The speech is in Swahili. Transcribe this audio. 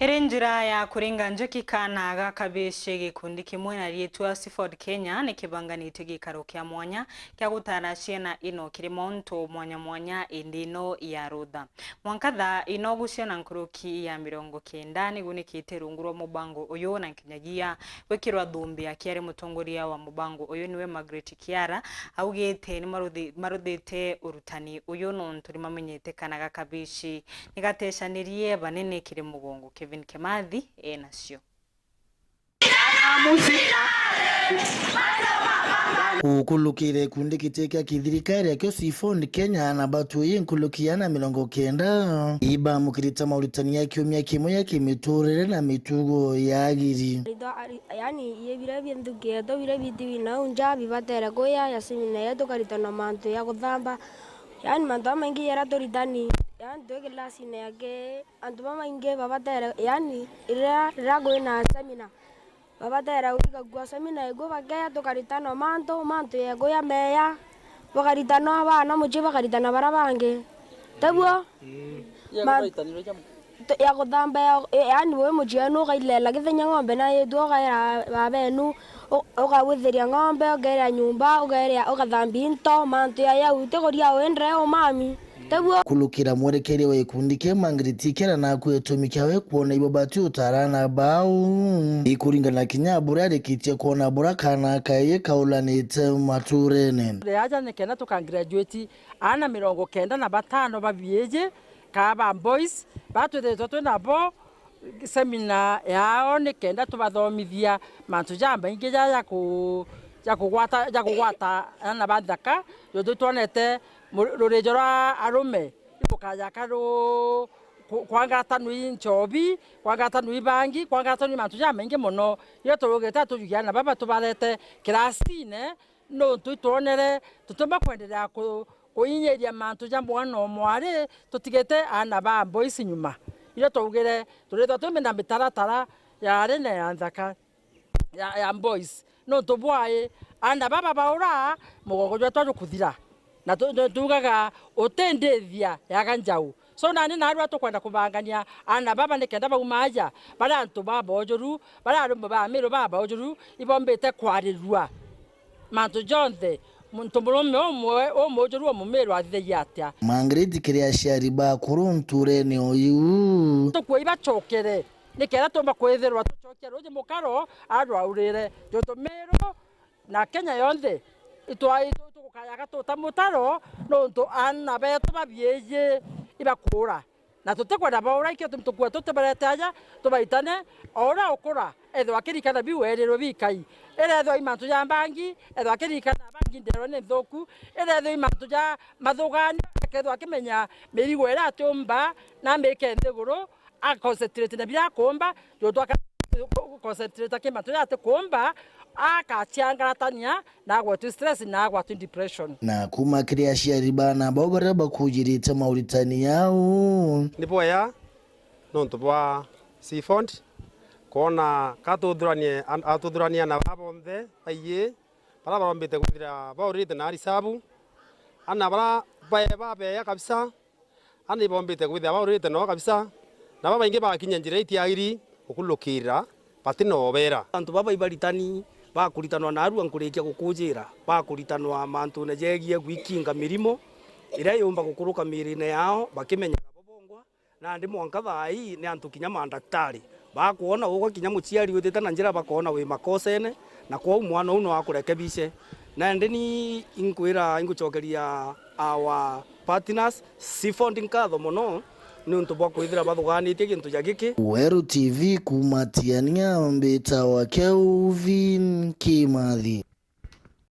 Iri njira ya kuringa njoki kana gakabeshe gikundi kimwe na rietwa Seafood Kenya ni kibanganite gikaro kya mwanya kya gutara ciana ino kiri monto mwanya indino ya rutha mwankatha ino guciana nkuruki ya 90 ni gunikite runguro mubango uyu na kinyagia wekirwa thumbi akiari mutongoria wa mubango uyu niwe Margaret Kiara augite ni maruthite urutani uyu no turi mamenyete kana gakabishi nigateshanirie banene kiri mugongo Kevin Kimathi nacio ukulukire kundi kiteka kithirikari akyo Seafood Kenya na batu yinkulukiana 90 iba mukirita Mauritania kiumia kimwe ya kimiturire na mitugo yagiri yani yebira binduge do bira bidiwi na unja bibatera goya yasimina yedo karitana manto ya kuthamba yani manto mengi yara toritani yani doge lasine yake antuma mainge babatera yani irago na semina babatera uiga gwa semina ego bagaya tokaritana manto yego ya meya bakaritana abana muje bakaritana barabange tabwo ya kuthamba yani we muje no gailela githenya ng'ombe na yedo gaira babenu ugawitheria ng'ombe ugaira nyumba ugathambi into manto ya ute goria wendre o mami tabwo kulukira mwerekere wa ikundi ke Margaret Kiara na kwetumika we kuona ibo batu utarana bau ikuringana kinyabura arikitie kuona bura kana kaye kaulanite maturene yaja nekena tukangraduate ana 95 babieje kaba boys batu de toto nabo semina yao nekenda tubathomithia mantu jamba ingi ya kugwata ana bandaka yodo tonete rurejora arume ibukaya karo kwangata nui nchobi kwangata nui bangi kwangata nui mantu jamba ingi muno yo turugeta tujugiana baba tubalete klasine no tutonere tutuma kwendelea kuinyeria mantu jambo no mware tutigete ana ba boys nyuma ile tugire turetwa tumenda mitaratara ya rene ya nzaka ya boys no tubwaye ana baba baura mugogo jwa kuthira na tugaga utendethia ya ganjau so nani narwa tukwenda kubangania ana baba nikenda baumaja bara antu baba ojoru bara arumba ba miro baba ojoru ibombete kwarirua mantu jonthe muntu murume omwe ojoru omumero athithia atia Margaret Kiara shariba kurunture ni oyu tukuiba chokere nikera tomba kwetherwa tuchokera uje mukaro arwa urire jotomero na Kenya yonthe itwai tukukaya tutamutaro nonto ana beto babieje ibakura na tutekwenda baura ikyo tumtukua tuteberete aja tubaitane ora okora etho akirikana biwerero bikai eretho imantu ya bangi etho akirikana bangi ndero ne thoku eretho imantu ya mathugani eketho akimenya mirigo era atumba na meke ntheguro a concentrate na bia komba joto aka concentrate akimantu ya komba akachangaratania na gwatu stress na gwatu depression na kuma Kiara shariba na bobara bakujirita Mauritania yao ndipo ya nonto bwa Seafood kona katudurania na babonde aye para barombete kuthira baurite na risabu ana bara babe ya kabisa ana bombete kuthira baurite no kabisa na baba inge bakinya njira itiagiri okulukira patino obera antu baba ibaritani bakuritanwa na aru ankurikia gukujira bakuritanwa mantu na jegie gwikinga mirimo ira yumba gukuruka mirine yao bakimenya babongwa na ndi mwanka thai ni antu kinya mandaktari bakuona ugo kinya muciari withita na njira bakona wi makosene na kwa mwana uno akurekebishe na ndini inkwira inguchokeria our partners Seafood nkatho muno ni untu bwa kwithira bathuganitie kintu ja giki Weru TV kumatiania mbeta wa Kevin Kimathi.